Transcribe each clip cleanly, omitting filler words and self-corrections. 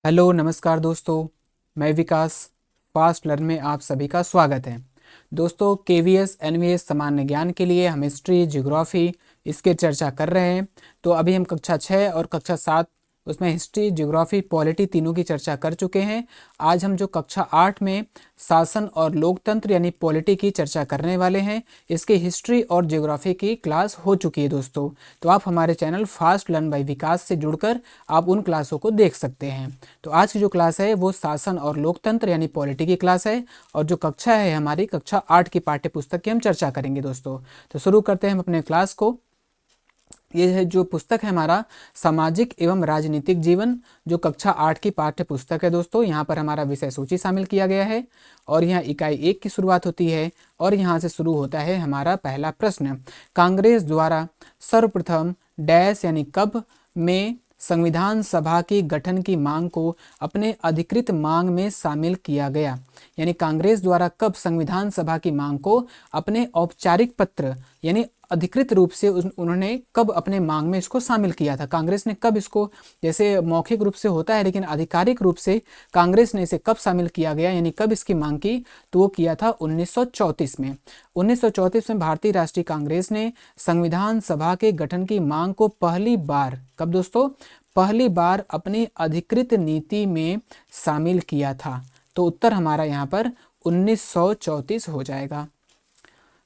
Hello नमस्कार दोस्तों। मैं विकास फास्ट लर्न में आप सभी का स्वागत है। दोस्तों केवीएस एनवीएस सामान्य ज्ञान के लिए हम हिस्ट्री ज्योग्राफी इसके चर्चा कर रहे हैं। तो अभी हम कक्षा 6 और कक्षा 7 उसमें हिस्ट्री ज्योग्राफी पॉलिटी तीनों की चर्चा कर चुके हैं। आज हम जो कक्षा 8 में शासन और लोकतंत्र यानी पॉलिटी की चर्चा करने वाले हैं, इसकी हिस्ट्री और ज्योग्राफी की क्लास हो चुकी है दोस्तों। तो आप हमारे channel fast learn by Vikas से जुड़कर आप उन क्लासों को देख सकते हैं। तो आज की जो क्लास है वो शासन और लोकतंत्र यानी पॉलिटी की क्लास है, और जो कक्षा है हमारी कक्षा 8 की पाठ्य पुस्तक की हम चर्चा करेंगे दोस्तों। तो शुरू करते हैं हम अपने क्लास को। ये है जो पुस्तक है हमारा सामाजिक एवं राजनीतिक जीवन, जो कक्षा 8 की पाठ्य पुस्तक है दोस्तों। यहाँ पर हमारा विषय सूची शामिल किया गया है और यहाँ इकाई 1 की शुरुआत होती है और यहाँ से शुरू होता है हमारा पहला प्रश्न। कांग्रेस द्वारा सर्वप्रथम डैश यानी कब में संविधान सभा की गठन की मांग को अपने अधिकृत मांग में शामिल किया गया। यानी कांग्रेस द्वारा कब संविधान सभा की मांग को अपने औपचारिक पत्र यानी अधिकृत रूप से उन्होंने कब अपने मांग में इसको शामिल किया था। कांग्रेस ने कब इसको, जैसे मौखिक रूप से होता है लेकिन आधिकारिक रूप से कांग्रेस ने इसे कब शामिल किया गया यानी कब इसकी मांग की, तो वो किया था 1934 में। 1934 में भारतीय राष्ट्रीय कांग्रेस ने संविधान सभा के गठन की मांग को पहली बार, कब दोस्तों, पहली बार अपनी अधिकृत नीति में शामिल किया था। तो उत्तर हमारा यहाँ पर 1934 हो जाएगा।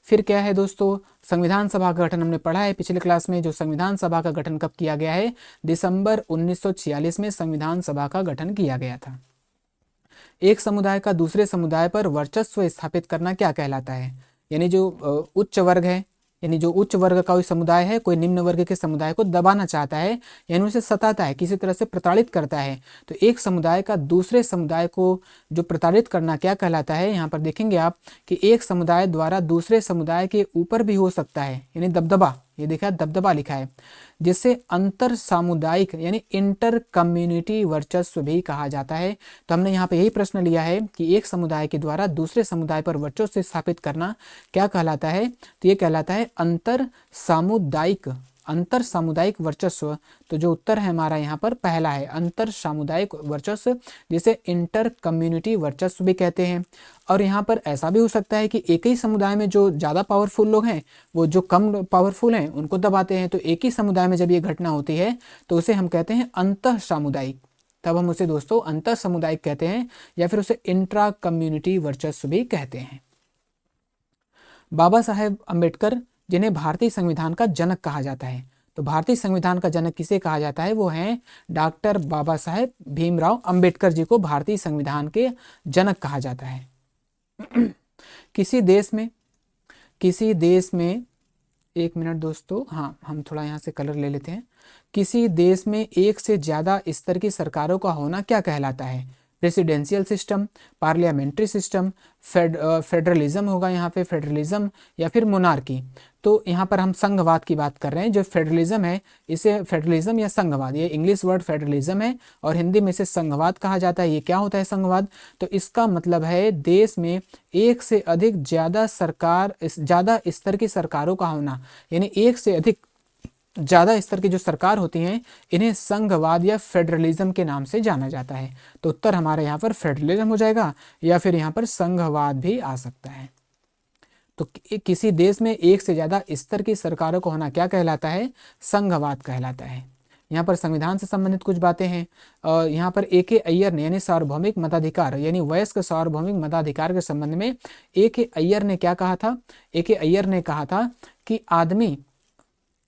फिर क्या है दोस्तों, संविधान सभा का गठन हमने पढ़ा है पिछले क्लास में। जो संविधान सभा का गठन कब किया गया है, दिसंबर 1946 में संविधान सभा का गठन किया गया था। एक समुदाय का दूसरे समुदाय पर वर्चस्व स्थापित करना क्या कहलाता है। यानी जो उच्च वर्ग है, यानी जो उच्च वर्ग का कोई समुदाय है, कोई निम्न वर्ग के समुदाय को दबाना चाहता है यानी उसे सताता है, किसी तरह से प्रताड़ित करता है, तो एक समुदाय का दूसरे समुदाय को जो प्रताड़ित करना क्या कहलाता है। यहाँ पर देखेंगे आप कि एक समुदाय द्वारा दूसरे समुदाय के ऊपर भी हो सकता है, यानी दबदबा, ये देखा दबदबा लिखा है, जिसे अंतर सामुदायिक यानी इंटर कम्युनिटी वर्चस्व भी कहा जाता है। तो हमने यहाँ पे यही प्रश्न लिया है कि एक समुदाय के द्वारा दूसरे समुदाय पर वर्चस्व स्थापित करना क्या कहलाता है, तो ये कहलाता है अंतर सामुदायिक वर्चस्व। तो जो उत्तर है हमारा यहाँ पर पहला है, अंतर सामुदायिक वर्चस्व, जिसे इंटर कम्युनिटी वर्चस्व भी कहते हैं। और यहाँ पर ऐसा भी हो सकता है कि एक ही समुदाय में जो ज़्यादा पावरफुल लोग हैं वो जो कम पावरफुल हैं उनको दबाते हैं। तो एक ही समुदाय में जब ये घटना होती है तो उसे हम कहते हैं अंतर सामुदायिक, तब हम उसे दोस्तों अंतर सामुदायिक कहते हैं, या फिर उसे इंट्रा कम्युनिटी वर्चस्व भी कहते हैं। बाबा साहेब अम्बेडकर, जिन्हें भारतीय संविधान का जनक कहा जाता है, तो भारतीय संविधान का जनक किसे कहा जाता है, वो हैं डॉक्टर बाबा साहेब भीमराव अंबेडकर जी को भारतीय संविधान के जनक कहा जाता है। किसी देश में एक मिनट दोस्तों, हाँ हम थोड़ा यहाँ से कलर ले लेते हैं। किसी देश में एक से ज़्यादा स्तर की सरकारों का होना क्या कहलाता है। Presidential system, parliamentary system, federalism होगा यहाँ पे, फेडरलिज्म या फिर मोनार्की। तो यहाँ पर हम संघवाद की बात कर रहे हैं। जो फेडरलिज्म है इसे फेडरलिज्म या संघवाद, ये इंग्लिश वर्ड फेडरलिज्म है और हिंदी में इसे संघवाद कहा जाता है। ये क्या होता है संघवाद, तो इसका मतलब है देश में एक से अधिक ज़्यादा स्तर की सरकारों का होना, यानी एक से अधिक ज़्यादा स्तर की जो सरकार होती हैं इन्हें संघवाद या फेडरलिज्म के नाम से जाना जाता है। तो उत्तर हमारे यहाँ पर फेडरलिज्म हो जाएगा, या फिर यहाँ पर संघवाद भी आ सकता है। तो किसी देश में एक से ज़्यादा स्तर की सरकारों का होना क्या कहलाता है, संघवाद कहलाता है। यहाँ पर संविधान से संबंधित कुछ बातें हैं। यहाँ पर ए के अय्यर ने, यानी सार्वभौमिक मताधिकार यानी वयस्क सार्वभौमिक मताधिकार के संबंध में ए के अय्यर ने क्या कहा था। ए के अय्यर ने कहा था कि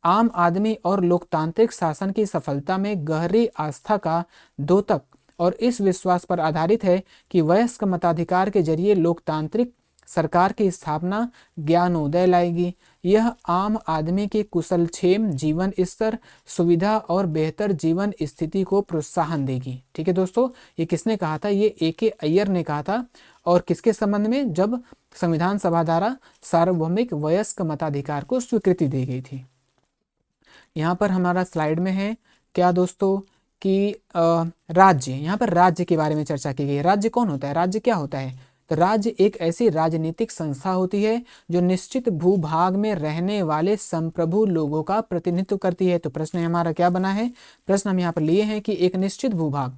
आम आदमी और लोकतांत्रिक शासन की सफलता में गहरी आस्था का द्योतक और इस विश्वास पर आधारित है कि वयस्क मताधिकार के जरिए लोकतांत्रिक सरकार की स्थापना ज्ञानोदय लाएगी। यह आम आदमी के कुशलक्षेम जीवन स्तर, सुविधा और बेहतर जीवन स्थिति को प्रोत्साहन देगी। ठीक है दोस्तों, ये किसने कहा था, ये ए के अय्यर ने कहा था। और किसके संबंध में, जब संविधान सभा द्वारा सार्वभौमिक वयस्क मताधिकार को स्वीकृति दी गई थी। यहाँ पर हमारा स्लाइड में है क्या दोस्तों कि राज्य, यहाँ पर राज्य के बारे में चर्चा की गई है। राज्य कौन होता है, राज्य क्या होता है, तो राज्य एक ऐसी राजनीतिक संस्था होती है जो निश्चित भूभाग में रहने वाले संप्रभु लोगों का प्रतिनिधित्व करती है। तो प्रश्न हमारा क्या बना है, प्रश्न हम यहाँ पर लिए हैं कि एक निश्चित भूभाग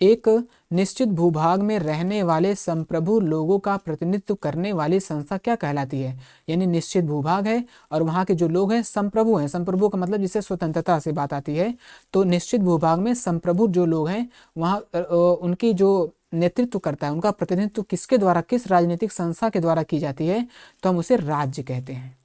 एक निश्चित भूभाग में रहने वाले संप्रभु लोगों का प्रतिनिधित्व करने वाली संस्था क्या कहलाती है? यानी निश्चित भूभाग है और वहाँ के जो लोग हैं संप्रभु हैं। संप्रभु का मतलब जिससे स्वतंत्रता से बात आती है, तो निश्चित भूभाग में संप्रभु जो लोग हैं वहाँ उनकी जो नेतृत्व करता है, उनका प्रतिनिधित्व किसके द्वारा, किस राजनीतिक संस्था के द्वारा की जाती है, तो हम उसे राज्य कहते हैं।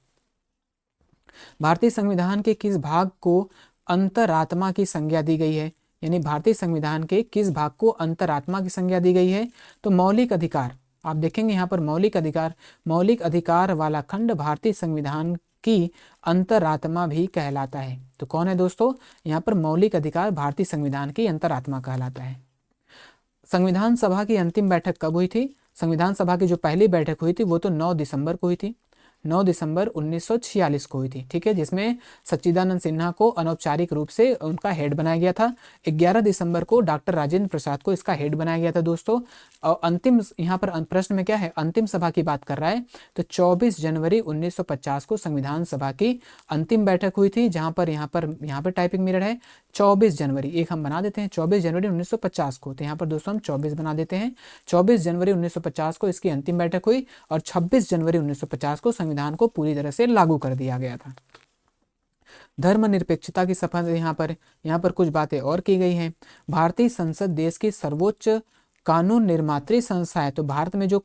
भारतीय संविधान के किस भाग को अंतरात्मा की संज्ञा दी गई है? यानी भारतीय संविधान के किस भाग को अंतरात्मा की संज्ञा दी गई है? तो मौलिक अधिकार। आप देखेंगे यहाँ पर मौलिक अधिकार वाला खंड भारतीय संविधान की अंतरात्मा भी कहलाता है। तो कौन है दोस्तों? यहाँ पर मौलिक अधिकार भारतीय संविधान की अंतरात्मा कहलाता है। संविधान सभा की अंतिम बैठक कब हुई थी? संविधान सभा की जो पहली बैठक हुई थी वो तो 9 दिसंबर को हुई थी। 9 दिसंबर 1946 को हुई थी, ठीक है, जिसमें सच्चिदानंद सिन्हा को अनौपचारिक रूप से उनका हेड बनाया गया था। 11 दिसंबर को डॉक्टर राजेंद्र प्रसाद को इसका हेड बनाया गया था दोस्तों। और अंतिम, यहाँ पर प्रश्न में क्या है, अंतिम सभा की बात कर रहा है, तो 24 जनवरी 1950 को संविधान सभा की अंतिम बैठक हुई थी, जहाँ पर यहाँ पर टाइपिंग मिरर है 24 जनवरी, एक हम बना देते हैं 24 जनवरी 1950 को, तो यहाँ पर दोस्तों हम 24 बना देते हैं। 24 जनवरी 1950 को इसकी अंतिम बैठक हुई और 26 जनवरी 1950 को संविधान को पूरी तरह से लागू कर दिया गया था। धर्मनिरपेक्षता की शपथ यहाँ पर कुछ बातें और की गई हैं। भारतीय संसद देश की सर्वोच्च कानून निर्मात्री संस्था है। तो भारत में जो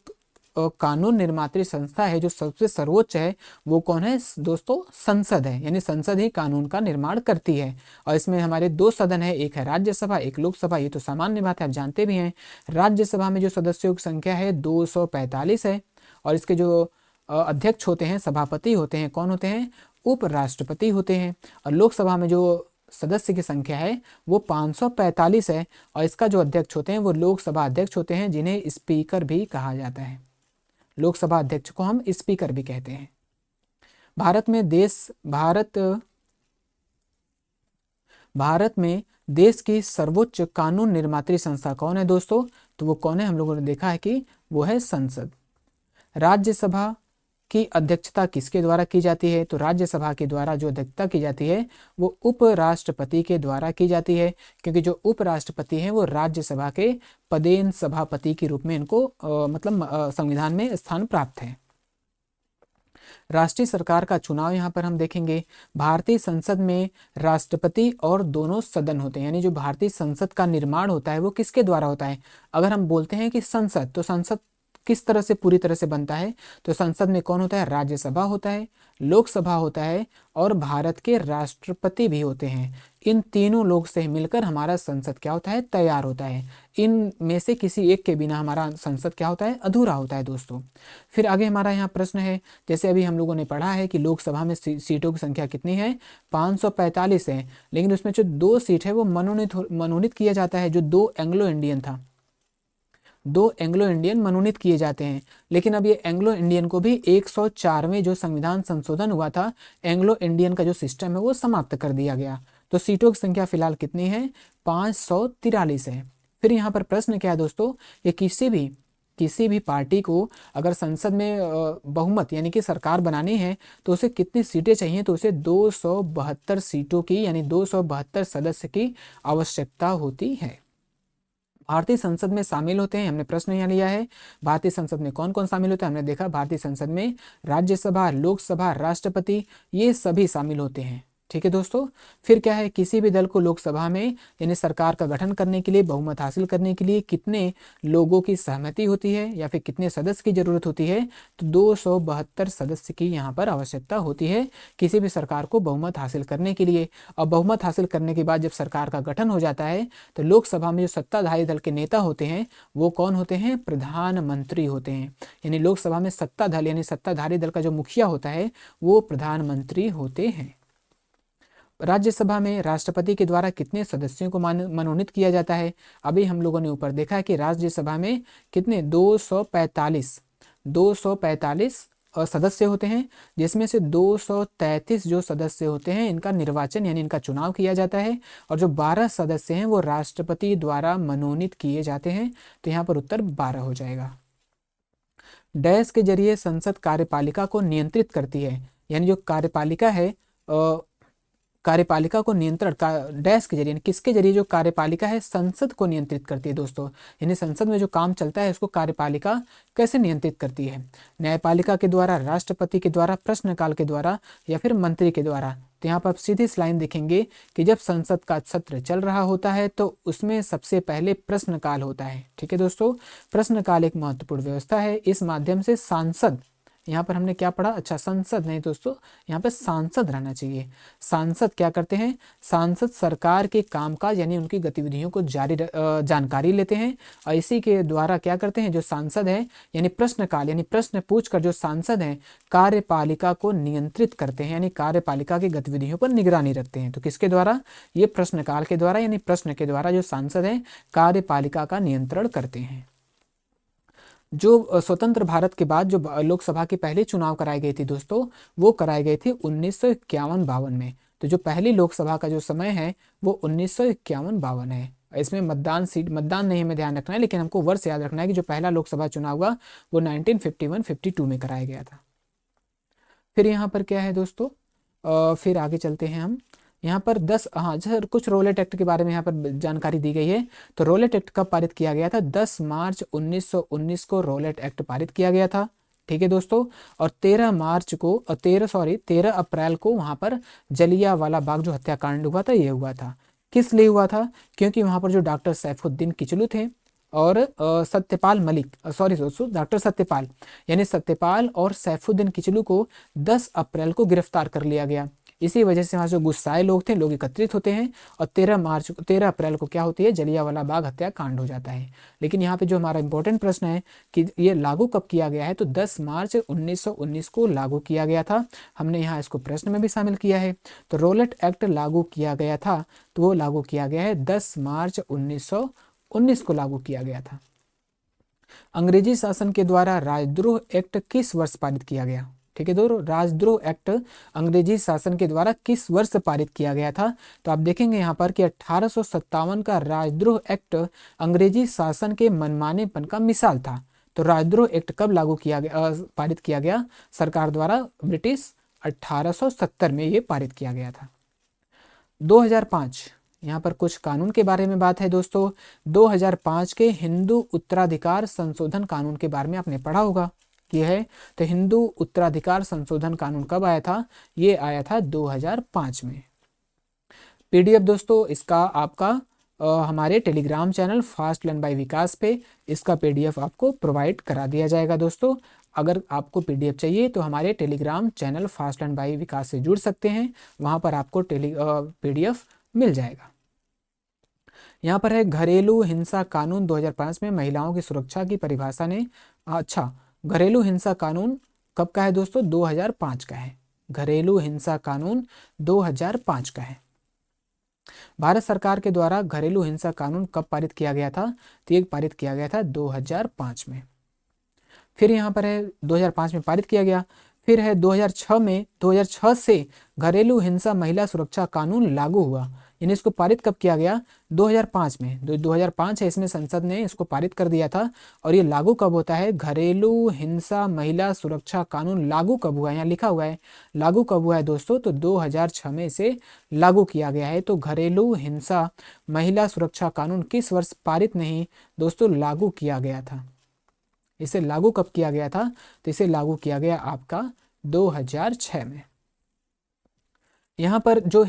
कानून निर्मात्री संस्था है, जो सबसे सर्वोच्च है, वो कौन है दोस्तों? संसद है। यानी संसद ही कानून का निर्माण करती है। और इसमें हमारे 2 सदन है, एक है राज्यसभा, एक लोकसभा। ये तो सामान्य बात है, आप जानते भी हैं। राज्यसभा में जो सदस्यों की संख्या है 245 है और इसके जो अध्यक्ष होते हैं, सभापति होते हैं, कौन होते हैं? उपराष्ट्रपति होते हैं। और लोकसभा में जो सदस्य की संख्या है वो 545 है और इसका जो अध्यक्ष होते हैं वो लोकसभा अध्यक्ष होते हैं, जिन्हें स्पीकर भी कहा जाता है। लोकसभा अध्यक्ष को हम स्पीकर भी कहते हैं। भारत में देश की सर्वोच्च कानून निर्मात्री संस्था कौन है दोस्तों? तो वो कौन है? हम लोगों ने देखा है कि वो है संसद। राज्यसभा की अध्यक्षता किसके द्वारा की जाती है? तो राज्यसभा के द्वारा जो अध्यक्षता की जाती है वो उपराष्ट्रपति के द्वारा की जाती है, क्योंकि जो उपराष्ट्रपति हैं वो राज्यसभा के पदेन सभापति के रूप में इनको संविधान में स्थान प्राप्त है। राष्ट्रीय सरकार का चुनाव यहाँ पर हम देखेंगे। भारतीय संसद में राष्ट्रपति और दोनों सदन होते हैं, यानी जो भारतीय संसद का निर्माण होता है वो किसके द्वारा होता है? अगर हम बोलते हैं कि संसद, तो संसद किस तरह से पूरी तरह से बनता है? तो संसद में कौन होता है? राज्यसभा होता है, लोकसभा होता है और भारत के राष्ट्रपति भी होते हैं। इन तीनों लोग से मिलकर हमारा संसद क्या होता है? तैयार होता है। इन में से किसी एक के बिना हमारा संसद क्या होता है? अधूरा होता है दोस्तों। फिर आगे हमारा यहाँ प्रश्न है, जैसे अभी हम लोगों ने पढ़ा है कि लोकसभा में सीटों की संख्या कितनी है? 545 है, लेकिन उसमें जो 2 सीट है वो मनोनीत किया जाता है, जो 2 एंग्लो इंडियन था। 2 एंग्लो इंडियन मनोनीत किए जाते हैं, लेकिन अब ये एंग्लो इंडियन को भी 104वें जो संविधान संशोधन हुआ था, एंग्लो इंडियन का जो सिस्टम है वो समाप्त कर दिया गया। तो सीटों की संख्या फिलहाल कितनी है? 543 है। फिर यहाँ पर प्रश्न क्या है दोस्तों, ये किसी भी पार्टी को अगर संसद में बहुमत यानी कि सरकार बनानी है तो उसे कितनी सीटें चाहिए? तो उसे 272 सीटों की यानी 272 सदस्य की आवश्यकता होती है। भारतीय संसद में शामिल होते हैं, हमने प्रश्न यहाँ लिया है, भारतीय संसद में कौन कौन शामिल होता है? हमने देखा भारतीय संसद में राज्यसभा, लोकसभा, राष्ट्रपति, ये सभी शामिल होते हैं। ठीक है दोस्तों। फिर क्या है, किसी भी दल को लोकसभा में यानी सरकार का गठन करने के लिए, बहुमत हासिल करने के लिए कितने लोगों की सहमति होती है या फिर कितने सदस्य की जरूरत होती है? तो 272 सदस्य की यहाँ पर आवश्यकता होती है किसी भी सरकार को बहुमत हासिल करने के लिए। और बहुमत हासिल करने के बाद जब सरकार का गठन हो जाता है तो लोकसभा में जो सत्ताधारी दल के नेता होते हैं वो कौन होते हैं? प्रधानमंत्री होते हैं। यानी लोकसभा में सत्ताधारी दल का जो मुखिया होता है वो प्रधानमंत्री होते हैं। राज्यसभा में राष्ट्रपति के द्वारा कितने सदस्यों को मनोनीत किया जाता है? अभी हम लोगों ने ऊपर देखा है कि राज्यसभा में कितने 245 सदस्य होते हैं, जिसमें से 233 जो सदस्य होते हैं इनका निर्वाचन यानी इनका चुनाव किया जाता है और जो 12 सदस्य हैं वो राष्ट्रपति द्वारा मनोनीत किए जाते हैं। तो यहाँ पर उत्तर 12 हो जाएगा। डैश के जरिए संसद कार्यपालिका को नियंत्रित करती है, यानी जो कार्यपालिका है कार्यपालिका को नियंत्रण का डैश के जरिए, किसके जरिए, जो कार्यपालिका है संसद को नियंत्रित करती है दोस्तों, यानी संसद में जो काम चलता है उसको कार्यपालिका कैसे नियंत्रित करती है। न्यायपालिका के द्वारा, राष्ट्रपति के द्वारा, प्रश्नकाल के द्वारा या फिर मंत्री के द्वारा। तो यहाँ पर आप सीधी लाइन देखेंगे कि जब संसद का सत्र चल रहा होता है तो उसमें सबसे पहले प्रश्नकाल होता है। ठीक है दोस्तों, प्रश्नकाल एक महत्वपूर्ण व्यवस्था है। इस माध्यम से सांसद, यहाँ पर हमने क्या पढ़ा, अच्छा संसद नहीं दोस्तों, यहाँ पे सांसद रहना चाहिए। सांसद क्या करते हैं, सांसद सरकार के कामकाज यानी उनकी गतिविधियों को जानकारी लेते हैं और इसी के द्वारा क्या करते हैं, जो सांसद है यानी प्रश्नकाल यानी प्रश्न पूछकर जो सांसद हैं कार्यपालिका को नियंत्रित करते हैं, यानी कार्यपालिका की गतिविधियों पर निगरानी रखते हैं। तो किसके द्वारा, ये प्रश्नकाल के द्वारा यानी प्रश्न के द्वारा जो सांसद हैं कार्यपालिका का नियंत्रण करते हैं। जो स्वतंत्र भारत के बाद जो लोकसभा के पहले चुनाव कराए गए थे दोस्तों, वो कराए गए थे 1951-52 में। तो जो पहली लोकसभा का जो समय है वो 1951-52 है। इसमें मतदान नहीं हमें ध्यान रखना है, लेकिन हमको वर्ष याद रखना है कि जो पहला लोकसभा चुनाव हुआ वो 1951-52 में कराया गया था। फिर यहाँ पर क्या है दोस्तों, फिर आगे चलते हैं हम। यहाँ पर 10 हाँ सर, कुछ रोलेट एक्ट के बारे में यहाँ पर जानकारी दी गई है। तो रोलेट एक्ट कब पारित किया गया था, 10 मार्च 1919 को रोलेट एक्ट पारित किया गया था। ठीक है दोस्तों, और 13 अप्रैल को वहाँ पर जलियांवाला बाग जो हत्याकांड हुआ था ये हुआ था। किस लिए हुआ था, क्योंकि वहाँ पर जो डॉक्टर सैफुद्दीन किचलू थे और सत्यपाल मलिक, सॉरी दोस्तों, डॉक्टर सत्यपाल यानी सत्यपाल और सैफुद्दीन किचलू को 10 अप्रैल को गिरफ्तार कर लिया गया। इसी वजह से वहाँ जो गुस्साए लोग थे, लोग एकत्रित होते हैं और 13 अप्रैल को क्या होती है, जलियांवाला बाग हत्याकांड हो जाता है। लेकिन यहाँ पे जो हमारा इंपॉर्टेंट प्रश्न है कि ये लागू कब किया गया है, तो 10 मार्च 1919 को लागू किया गया था। हमने यहाँ इसको प्रश्न में भी शामिल किया है। तो रोलेट एक्ट लागू किया गया था, तो वो लागू किया गया है 10 मार्च 1919 को लागू किया गया था। अंग्रेजी शासन के द्वारा राजद्रोह एक्ट किस वर्ष पारित किया गया। ठीक है दोस्तों, राजद्रोह एक्ट अंग्रेजी शासन के द्वारा किस वर्ष पारित किया गया था। तो आप देखेंगे यहाँ पर कि 1857 का राजद्रोह एक्ट अंग्रेजी शासन के मनमानेपन का मिसाल था। तो राजद्रोह एक्ट कब लागू किया गया, पारित किया गया सरकार द्वारा, ब्रिटिश 1870 में ये पारित किया गया था। 2005, यहाँ पर कुछ कानून के बारे में बात है दोस्तों। 2005 के हिंदू उत्तराधिकार संशोधन कानून के बारे में आपने पढ़ा होगा कि है। तो हिंदू उत्तराधिकार संशोधन कानून कब आया था, ये आया था 2005 में। पीडीएफ दोस्तों इसका आपका हमारे Telegram channel fast learn by Vikas पे इसका पीडीएफ आपको प्रोवाइड करा दिया जाएगा दोस्तों। अगर आपको पीडीएफ चाहिए तो हमारे Telegram channel fast learn by Vikas से जुड़ सकते हैं, वहाँ पर आपको पीडीएफ मिल जाएगा। यहाँ पर है घरेलू हिंसा कानून 2005 में महिलाओं की सुरक्षा की परिभाषा ने, अच्छा घरेलू हिंसा कानून कब का है दोस्तों, 2005 का है। घरेलू हिंसा कानून 2005 का है। भारत सरकार के द्वारा घरेलू हिंसा कानून कब पारित किया गया था, तो ये पारित किया गया था 2005 में। फिर यहाँ पर है 2005 में पारित किया गया। फिर है 2006 में, 2006 से घरेलू हिंसा महिला सुरक्षा कानून लागू हुआ, यानी इसको पारित कब किया गया, 2005 में। 2005 है, इसमें संसद ने इसको पारित कर दिया था। और ये लागू कब होता है, घरेलू हिंसा महिला सुरक्षा कानून लागू कब हुआ है, यहाँ लिखा हुआ है लागू कब हुआ है दोस्तों, तो 2006 में इसे लागू किया गया है। तो घरेलू हिंसा महिला सुरक्षा कानून किस वर्ष पारित नहीं दोस्तों, लागू किया गया था। इसे लागू कब किया गया था, तो इसे लागू किया गया आपका 2006 में। यहाँ पर जो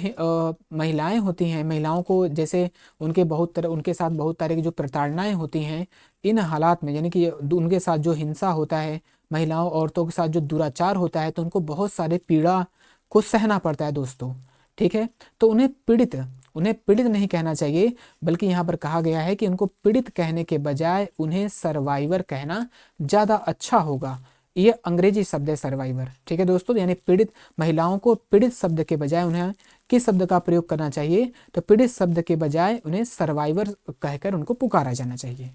महिलाएं होती हैं, महिलाओं को जैसे उनके साथ बहुत तरह की जो प्रताड़नाएं होती हैं, इन हालात में यानी कि उनके साथ जो हिंसा होता है, महिलाओं औरतों के साथ जो दुराचार होता है, तो उनको बहुत सारे पीड़ा को सहना पड़ता है दोस्तों। ठीक है, तो उन्हें पीड़ित नहीं कहना चाहिए, बल्कि यहाँ पर कहा गया है कि उनको पीड़ित कहने के बजाय उन्हें सर्वाइवर कहना ज़्यादा अच्छा होगा। ये अंग्रेजी शब्द है सर्वाइवर। ठीक है दोस्तों, यानी पीड़ित महिलाओं को पीड़ित शब्द के बजाय उन्हें किस शब्द का प्रयोग करना चाहिए, तो पीड़ित शब्द के बजाय उन्हें सर्वाइवर कहकर उनको पुकारा जाना चाहिए।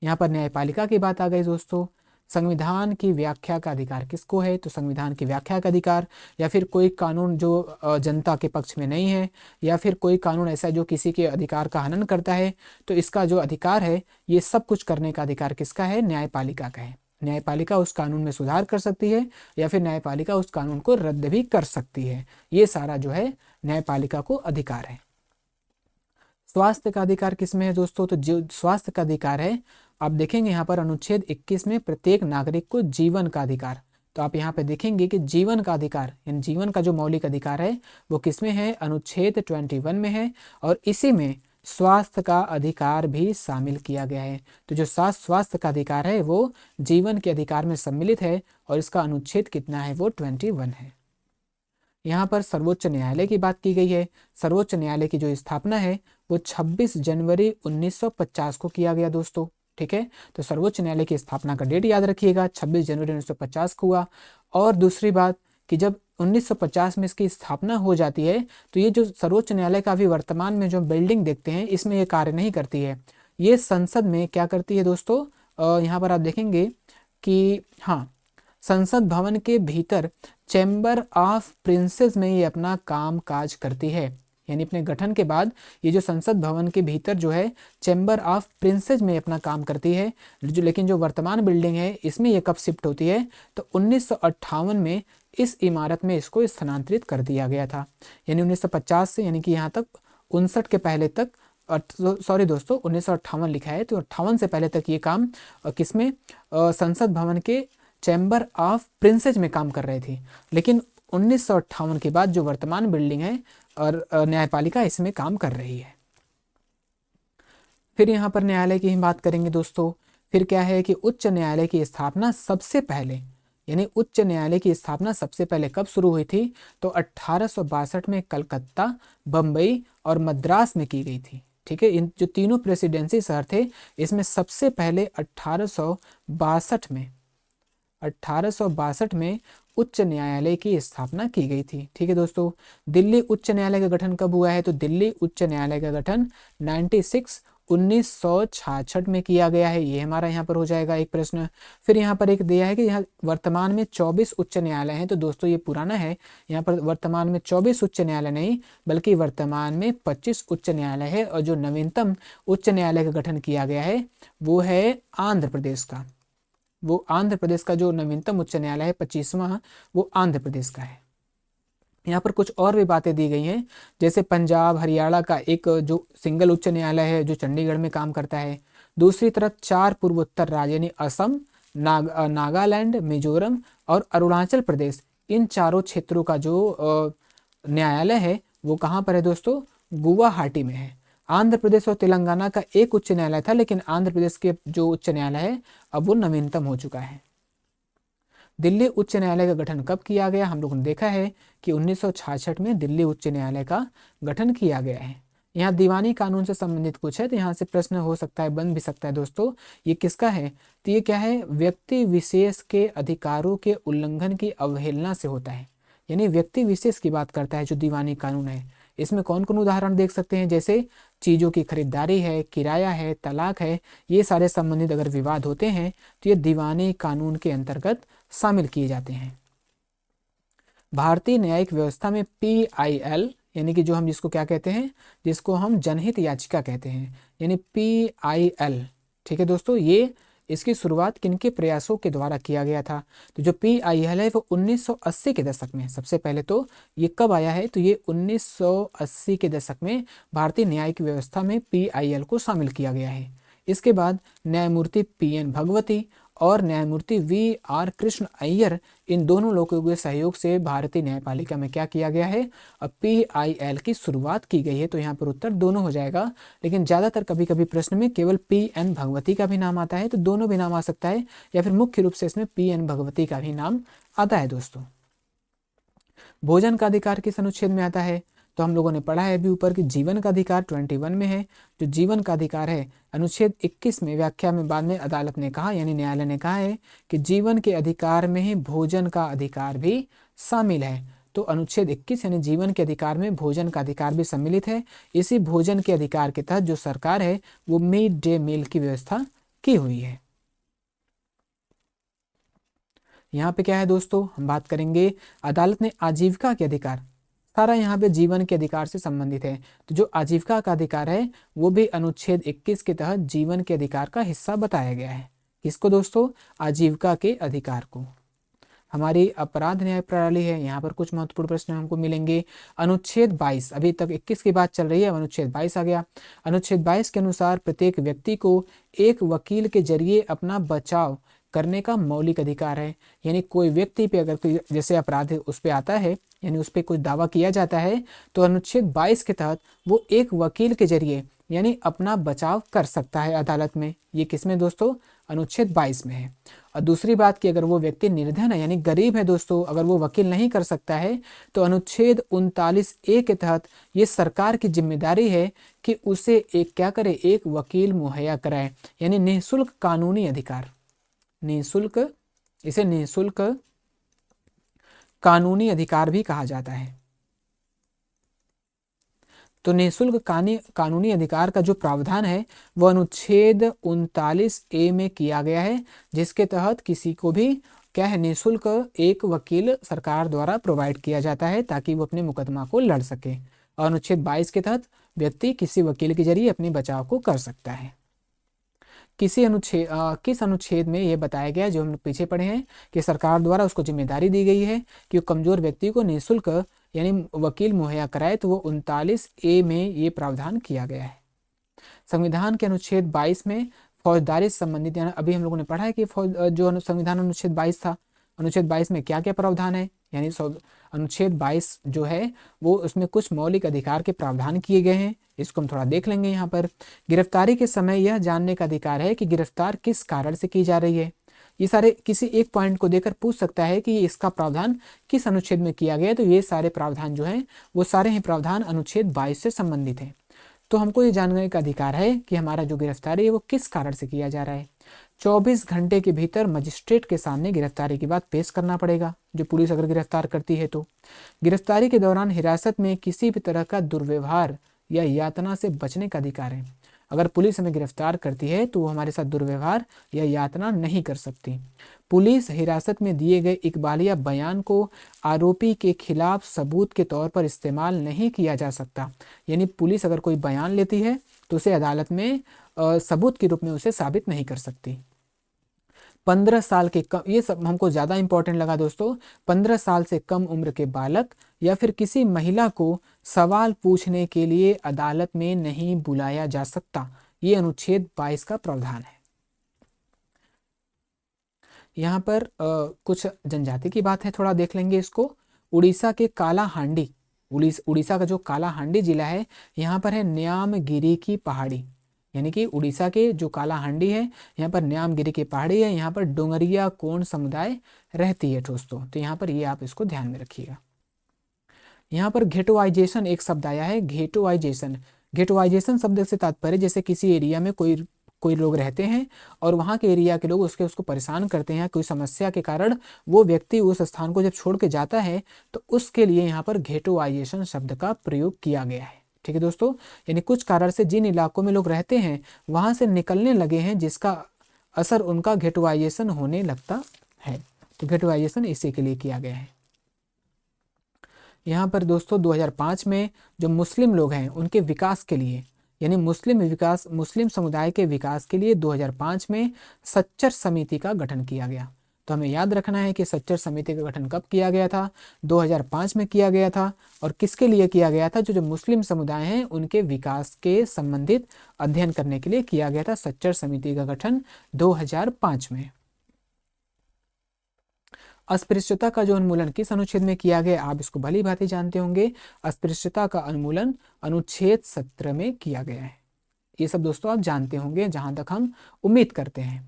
यहाँ पर न्यायपालिका की बात आ गई दोस्तों। संविधान की व्याख्या का अधिकार किसको है, तो संविधान की व्याख्या का अधिकार, या फिर कोई कानून जो जनता के पक्ष में नहीं है, या फिर कोई कानून ऐसा जो किसी के अधिकार का हनन करता है, तो इसका जो अधिकार है, ये सब कुछ करने का अधिकार किसका है, न्यायपालिका का है। न्यायपालिका उस कानून में सुधार कर सकती है या फिर न्यायपालिका उस कानून को रद्द भी कर सकती है। ये सारा जो है न्यायपालिका को अधिकार है। स्वास्थ्य का अधिकार किसमें है दोस्तों? तो जो स्वास्थ्य का अधिकार है, आप देखेंगे यहाँ पर अनुच्छेद 21 में प्रत्येक नागरिक को जीवन का अधिकार। तो आप यहाँ पे देखेंगे कि जीवन का अधिकार यानी जीवन का जो मौलिक अधिकार है वो किसमें है? अनुच्छेद 21 में है, और इसी में स्वास्थ्य का अधिकार भी शामिल किया गया है। तो जो स्वास्थ्य का अधिकार है वो जीवन के अधिकार में सम्मिलित है, और इसका अनुच्छेद कितना है? वो 21 है। यहाँ पर सर्वोच्च न्यायालय की बात की गई है। सर्वोच्च न्यायालय की जो स्थापना है वो 26 जनवरी 1950 को किया गया दोस्तों। ठीक है, तो सर्वोच्च न्यायालय की स्थापना का डेट याद रखिएगा, 26 जनवरी 1950 को हुआ। और दूसरी बात कि जब 1950 में इसकी स्थापना हो जाती है तो ये जो सर्वोच्च न्यायालय का अभी वर्तमान में जो बिल्डिंग देखते हैं इसमें ये कार्य नहीं करती है, ये संसद में क्या करती है दोस्तों? यहाँ पर आप देखेंगे कि हाँ, संसद भवन के भीतर चैम्बर ऑफ प्रिंसेस में ये अपना काम काज करती है। यानी अपने गठन के बाद ये जो संसद भवन के भीतर जो है चैम्बर ऑफ प्रिंसेस में अपना काम करती है। लेकिन जो वर्तमान बिल्डिंग है इसमें ये कब शिफ्ट होती है? तो 1958 में इस इमारत में इसको स्थानांतरित कर दिया गया था। यानी 1950 से यानी कि यहाँ तक 59 के पहले तक, सॉरी दोस्तों 1958 लिखा है, तो 58 से पहले तक ये काम किसमें? संसद भवन के चैम्बर ऑफ प्रिंसेस में काम कर रहे थे। लेकिन 1958 के बाद जो वर्तमान बिल्डिंग है और न्यायपालिका इसमें काम कर रही है। फिर यहाँ पर न्यायालय की ही बात करेंगे दोस्तों। फिर क्या है कि उच्च न्यायालय की स्थापना सबसे पहले, यानी उच्च न्यायालय की स्थापना सबसे पहले कब शुरू हुई थी? तो 1862 में कलकत्ता, बम्बई और मद्रास में की गई थी। ठीक है, इन जो तीनों प्रेसिडेंसी शहर थे इसमें सबसे पहले 1862 में उच्च न्यायालय की स्थापना की गई थी। ठीक है दोस्तों, दिल्ली उच्च न्यायालय का गठन कब हुआ है? तो दिल्ली उच्च न्यायालय का गठन 1966 में किया गया है। ये हमारा यहाँ पर हो जाएगा एक प्रश्न। फिर यहाँ पर एक दिया है कि यहाँ वर्तमान में 24 उच्च न्यायालय हैं। तो दोस्तों ये पुराना है, यहाँ पर वर्तमान में 24 उच्च न्यायालय नहीं बल्कि वर्तमान में 25 उच्च न्यायालय है। और जो नवीनतम उच्च न्यायालय का गठन किया गया है वो है आंध्र प्रदेश का। वो आंध्र प्रदेश का जो नवीनतम उच्च न्यायालय है 25वां, वो आंध्र प्रदेश का है। यहाँ पर कुछ और भी बातें दी गई हैं, जैसे पंजाब हरियाणा का एक जो सिंगल उच्च न्यायालय है जो चंडीगढ़ में काम करता है। दूसरी तरफ 4 पूर्वोत्तर राज्य यानी असम, नागालैंड, मिजोरम और अरुणाचल प्रदेश, इन चारों क्षेत्रों का जो न्यायालय है वो कहाँ पर है दोस्तों? गुवाहाटी में है। आंध्र प्रदेश और तेलंगाना का एक उच्च न्यायालय था, लेकिन आंध्र प्रदेश के जो उच्च न्यायालय है अब वो नवीनतम हो चुका है। दिल्ली उच्च न्यायालय का गठन कब किया गया? हम लोगों ने देखा है कि 1966 में दिल्ली उच्च न्यायालय का गठन किया गया है। यहाँ दीवानी कानून से संबंधित कुछ है, तो यहाँ से प्रश्न हो सकता है, बन भी सकता है दोस्तों। ये किसका है? तो ये क्या है? व्यक्ति विशेष के अधिकारों के उल्लंघन की अवहेलना से होता है। यानी व्यक्ति विशेष की बात करता है जो दीवानी कानून है। इसमें कौन कौन उदाहरण देख सकते हैं? जैसे चीज़ों की खरीदारी है, किराया है, तलाक है, ये सारे संबंधित अगर विवाद होते हैं तो ये दीवानी कानून के अंतर्गत शामिल किए जाते हैं। भारतीय न्यायिक व्यवस्था में PIL यानी कि जो हम जिसको क्या कहते हैं, जिसको हम जनहित याचिका कहते हैं, यानी PIL। ठीक है दोस्तों, ये इसकी शुरुआत किनके प्रयासों के द्वारा किया गया था? तो जो PIL है वो 1980 के दशक में, सबसे पहले तो ये कब आया है? तो ये 1980 के दशक में भारतीय न्यायिक व्यवस्था में PIL को शामिल किया गया है। इसके बाद न्यायमूर्ति PN भगवती और न्यायमूर्ति VR कृष्ण अय्यर, इन दोनों लोगों के सहयोग से भारतीय न्यायपालिका में क्या किया गया है? अब PIL की शुरुआत की गई है। तो यहाँ पर उत्तर दोनों हो जाएगा, लेकिन ज़्यादातर कभी कभी प्रश्न में केवल PN भगवती का भी नाम आता है, तो दोनों भी नाम आ सकता है, या फिर मुख्य रूप से इसमें PN भगवती का भी नाम आता है दोस्तों। भोजन का अधिकार किस अनुच्छेद में आता है? तो हम लोगों ने पढ़ा है अभी ऊपर कि जीवन का अधिकार 21 में है। जो जीवन का अधिकार है अनुच्छेद 21 में व्याख्या में बाद में अदालत ने कहा, यानी न्यायालय ने कहा है कि जीवन के अधिकार में ही भोजन का अधिकार भी शामिल है। तो अनुच्छेद 21 यानी जीवन के अधिकार में भोजन का अधिकार भी सम्मिलित है। इसी भोजन के अधिकार के तहत जो सरकार है वो मिड डे मील की व्यवस्था की हुई है। यहाँ पे क्या है दोस्तों, हम बात करेंगे अदालत ने आजीविका के अधिकार, सारा यहाँ पे जीवन के अधिकार से संबंधित है। तो जो आजीविका का अधिकार है वो भी अनुच्छेद 21 के तहत जीवन के अधिकार का हिस्सा बताया गया है किसको दोस्तों? आजीविका के अधिकार को। हमारी अपराध न्याय प्रणाली है, यहाँ पर कुछ महत्वपूर्ण प्रश्न हमको मिलेंगे। अनुच्छेद 22, अभी तक 21 की बात चल रही है, अनुच्छेद 22 आ गया। अनुच्छेद 22 के अनुसार प्रत्येक व्यक्ति को एक वकील के जरिए अपना बचाव करने का मौलिक अधिकार है। यानी कोई व्यक्ति पे अगर कोई जैसे अपराध उस पर आता है, यानी उस पर कुछ दावा किया जाता है, तो अनुच्छेद 22 के तहत वो एक वकील के जरिए यानी अपना बचाव कर सकता है अदालत में। ये किसमें दोस्तों? अनुच्छेद 22 में है। और दूसरी बात कि अगर वो व्यक्ति निर्धन है यानी गरीब है दोस्तों, अगर वो वकील नहीं कर सकता है, तो अनुच्छेद 39A के तहत ये सरकार की जिम्मेदारी है कि उसे एक क्या करे, एक वकील मुहैया कराए। यानी निःशुल्क कानूनी अधिकार, निःशुल्क, इसे निःशुल्क कानूनी अधिकार भी कहा जाता है। तो निःशुल्क कानूनी अधिकार का जो प्रावधान है वह अनुच्छेद 39A में किया गया है, जिसके तहत किसी को भी क्या है, निःशुल्क एक वकील सरकार द्वारा प्रोवाइड किया जाता है ताकि वो अपने मुकदमा को लड़ सके। और अनुच्छेद 22 के तहत व्यक्ति किसी वकील के जरिए अपने बचाव को कर सकता है। किस अनुच्छेद में यह बताया गया, जो हम पीछे पढ़े हैं, कि सरकार द्वारा उसको जिम्मेदारी दी गई है कि वो कमजोर व्यक्ति को निःशुल्क यानी वकील मुहैया कराए, तो वो 39A में ये प्रावधान किया गया है। संविधान के अनुच्छेद 22 में फौजदारी से संबंधित, यानी अभी हम लोगों ने पढ़ा है कि जो संविधान अनुच्छेद 22 था, अनुच्छेद 22 में क्या क्या प्रावधान है, यानी अनुच्छेद 22 जो है वो उसमें कुछ मौलिक अधिकार के प्रावधान किए गए हैं। इसको हम थोड़ा देख लेंगे। यहाँ पर गिरफ्तारी के समय यह जानने का अधिकार है कि गिरफ्तार किस कारण से की जा रही है। ये सारे किसी एक पॉइंट को देकर पूछ सकता है कि इसका प्रावधान किस अनुच्छेद में किया गया है, तो ये सारे प्रावधान जो हैं वो सारे ही प्रावधान अनुच्छेद 22 से संबंधित हैं। तो हमको ये जानने का अधिकार है कि हमारा जो गिरफ्तारी है वो किस कारण से किया जा रहा है। 24 घंटे के भीतर मजिस्ट्रेट के सामने गिरफ्तारी की बात पेश करना पड़ेगा, जो पुलिस अगर गिरफ्तार करती है तो। गिरफ्तारी के दौरान हिरासत में किसी भी तरह का दुर्व्यवहार या यातना से बचने का अधिकार है। अगर पुलिस हमें गिरफ्तार करती है तो वो हमारे साथ दुर्व्यवहार या यातना नहीं कर सकती। पुलिस हिरासत में दिए गए इकबालिया बयान को आरोपी के खिलाफ सबूत के तौर पर इस्तेमाल नहीं किया जा सकता। यानी पुलिस अगर कोई बयान लेती है तो उसे अदालत में सबूत के रूप में उसे साबित नहीं कर सकती। 15 साल के कम, ये सब हमको ज़्यादा इंपॉर्टेंट लगा दोस्तों, 15 साल से कम उम्र के बालक या फिर किसी महिला को सवाल पूछने के लिए अदालत में नहीं बुलाया जा सकता। ये अनुच्छेद 22 का प्रावधान है। यहाँ पर कुछ जनजाति की बात है, थोड़ा देख लेंगे इसको। उड़ीसा के कालाहांडी, उड़ीसा का जो कालाहांडी जिला है, यहाँ पर है न्यामगिरी की पहाड़ी। यानी कि उड़ीसा के जो कालाहांडी है, यहाँ पर न्यामगिरी की पहाड़ी है, यहाँ पर डोंगरिया कोण समुदाय रहती है दोस्तों। तो यहाँ पर ये आप इसको ध्यान में रखिएगा। यहाँ पर घेटोआइजेशन एक शब्द आया है, घेटोआइजेशन। घेटोआइजेशन शब्द से तात्पर्य जैसे किसी एरिया में कोई लोग रहते हैं और वहाँ के एरिया के लोग उसको परेशान करते हैं, कोई समस्या के कारण वो व्यक्ति उस स्थान को जब छोड़ के जाता है तो उसके लिए यहाँ पर घेटोआइजेशन शब्द का प्रयोग किया गया है। ठीक है दोस्तों, यानी कुछ कारण से जिन इलाकों में लोग रहते हैं वहाँ से निकलने लगे हैं, जिसका असर उनका घेटोआइजेशन होने लगता है। तो घेटोआइजेशन इसी के लिए किया गया है। यहाँ पर दोस्तों 2005 में जो मुस्लिम लोग हैं उनके विकास के लिए, यानी मुस्लिम समुदाय के विकास के लिए 2005 में सच्चर समिति का गठन किया गया। तो हमें याद रखना है कि सच्चर समिति का गठन कब किया गया था? 2005 में किया गया था। और किसके लिए किया गया था? जो मुस्लिम समुदाय हैं उनके विकास के संबंधित अध्ययन करने के लिए किया गया था सच्चर समिति का गठन 2005 में। अस्पृश्यता का जो उन्मूलन किस अनुच्छेद में किया गया, आप इसको भली भांति जानते होंगे। अस्पृश्यता का उन्मूलन अनुच्छेद 17 में किया गया है। ये सब दोस्तों आप जानते होंगे, जहां तक हम उम्मीद करते हैं।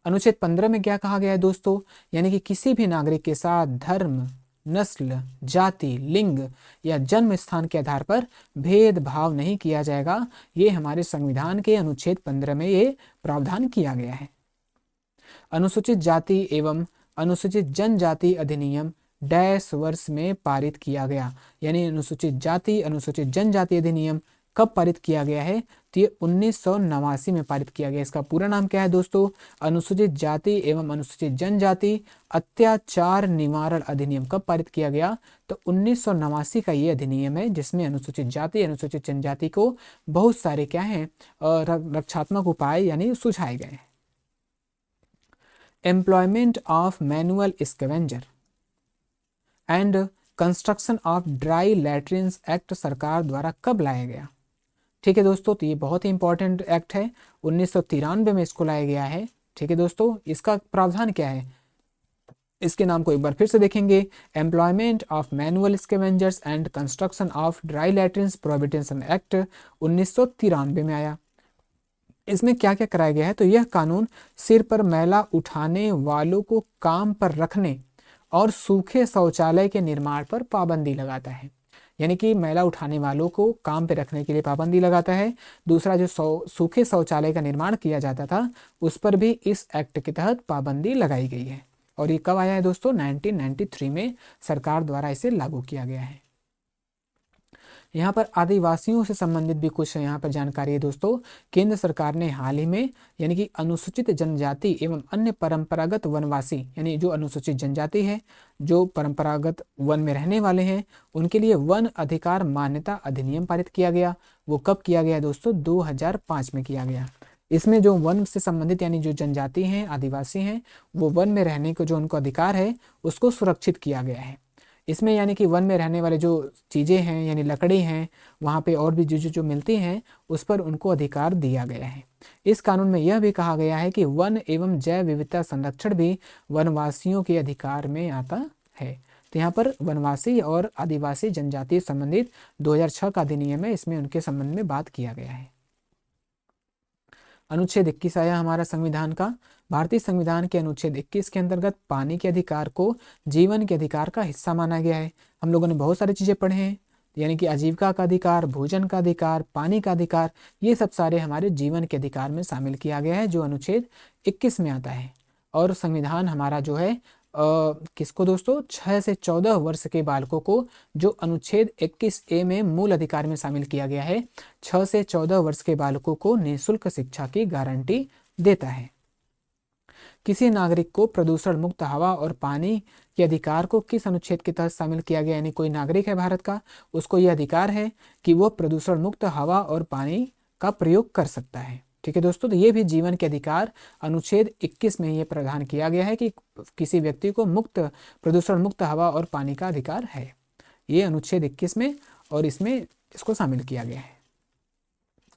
अनुच्छेद 15 में क्या कहा गया है दोस्तों? यानी कि किसी भी नागरिक के साथ धर्म, नस्ल, जाति, लिंग या जन्म स्थान के आधार पर भेदभाव नहीं किया जाएगा। ये हमारे संविधान के अनुच्छेद 15 में ये प्रावधान किया गया है। अनुसूचित जाति एवं अनुसूचित जनजाति अधिनियम डैश वर्ष में पारित किया गया। यानी अनुसूचित जाति अनुसूचित जनजाति अधिनियम कब पारित किया गया है? तो ये 1989 में पारित किया गया। इसका पूरा नाम क्या है दोस्तों? अनुसूचित जाति एवं अनुसूचित जनजाति अत्याचार निवारण अधिनियम। कब पारित किया गया? तो 1989 का ये अधिनियम है, जिसमें अनुसूचित जाति अनुसूचित जनजाति को बहुत सारे क्या हैं रक्षात्मक उपाय यानी सुझाए गए हैं। Employment of manual scavenger and construction of dry latrines act सरकार द्वारा कब लाया गया? ठीक है दोस्तों, तो ये बहुत ही इंपॉर्टेंट एक्ट है, 1993 में इसको लाया गया है। ठीक है दोस्तों, इसका प्रावधान क्या है, इसके नाम को एक बार फिर से देखेंगे। Employment of manual scavengers and construction of dry latrines prohibition act 1993 में आया। इसमें क्या क्या कराया गया है, तो यह कानून सिर पर मैला उठाने वालों को काम पर रखने और सूखे शौचालय के निर्माण पर पाबंदी लगाता है। यानी कि मैला उठाने वालों को काम पे रखने के लिए पाबंदी लगाता है। दूसरा, जो सूखे शौचालय का निर्माण किया जाता था उस पर भी इस एक्ट के तहत पाबंदी लगाई गई है। और ये कब आया है दोस्तों, 1993 में सरकार द्वारा इसे लागू किया गया है। यहाँ पर आदिवासियों से संबंधित भी कुछ यहाँ पर जानकारी है दोस्तों। केंद्र सरकार ने हाल ही में यानी कि अनुसूचित जनजाति एवं अन्य परंपरागत वनवासी, यानी जो अनुसूचित जनजाति है, जो परंपरागत वन में रहने वाले हैं, उनके लिए वन अधिकार मान्यता अधिनियम पारित किया गया। वो कब किया गया दोस्तों, 2005 में किया गया। इसमें जो वन से संबंधित यानी जो जनजाति हैं, आदिवासी हैं, वो वन में रहने को जो उनको अधिकार है उसको सुरक्षित किया गया है। इसमें यानी कि वन में रहने वाले जो चीज़ें हैं यानी लकड़ी हैं, वहाँ पे और भी जो मिलती हैं उस पर उनको अधिकार दिया गया है। इस कानून में यह भी कहा गया है कि वन एवं जैव विविधता संरक्षण भी वनवासियों के अधिकार में आता है। तो यहाँ पर वनवासी और आदिवासी जनजाति संबंधित 2006 का अधिनियम है, इसमें उनके संबंध में बात किया गया है। अनुच्छेद 21 आया हमारा संविधान का। भारतीय संविधान के अनुच्छेद 21 के अंतर्गत पानी के अधिकार को जीवन के अधिकार का हिस्सा माना गया है। हम लोगों ने बहुत सारी चीज़ें पढ़े हैं, यानी कि आजीविका का अधिकार, भोजन का अधिकार, पानी का अधिकार, ये सब सारे हमारे जीवन के अधिकार में शामिल किया गया है जो अनुच्छेद 21 में आता है। और संविधान हमारा जो है किसको दोस्तों, 6 से 14 वर्ष के बालकों को जो अनुच्छेद 21A में मूल अधिकार में शामिल किया गया है, 6 से 14 वर्ष के बालकों को निःशुल्क शिक्षा की गारंटी देता है। किसी नागरिक को प्रदूषण मुक्त हवा और पानी के अधिकार को किस अनुच्छेद के तहत शामिल किया गया, यानी कोई नागरिक है भारत का, उसको यह अधिकार है कि वो प्रदूषण मुक्त हवा और पानी का प्रयोग कर सकता है। ठीक है दोस्तों, तो ये भी जीवन के अधिकार अनुच्छेद 21 में ये प्रावधान किया गया है कि किसी व्यक्ति को प्रदूषण मुक्त हवा और पानी का अधिकार है, ये अनुच्छेद 21 में, और इसमें इसको शामिल किया गया है।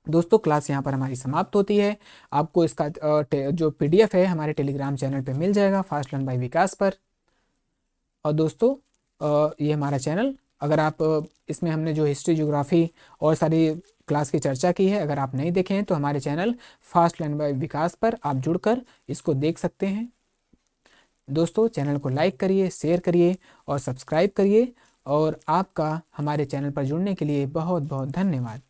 दोस्तों क्लास यहाँ पर हमारी समाप्त होती है। आपको इसका जो PDF है हमारे टेलीग्राम चैनल पे मिल जाएगा, फास्ट लर्न बाय विकास पर। और दोस्तों ये हमारा चैनल, अगर आप इसमें हमने जो हिस्ट्री, ज्योग्राफी और सारी क्लास की चर्चा की है, अगर आप नहीं देखे हैं तो हमारे चैनल फास्ट लर्न बाय विकास पर आप जुड़कर इसको देख सकते हैं। दोस्तों चैनल को लाइक करिए, शेयर करिए और सब्सक्राइब करिए। और आपका हमारे चैनल पर जुड़ने के लिए बहुत बहुत धन्यवाद।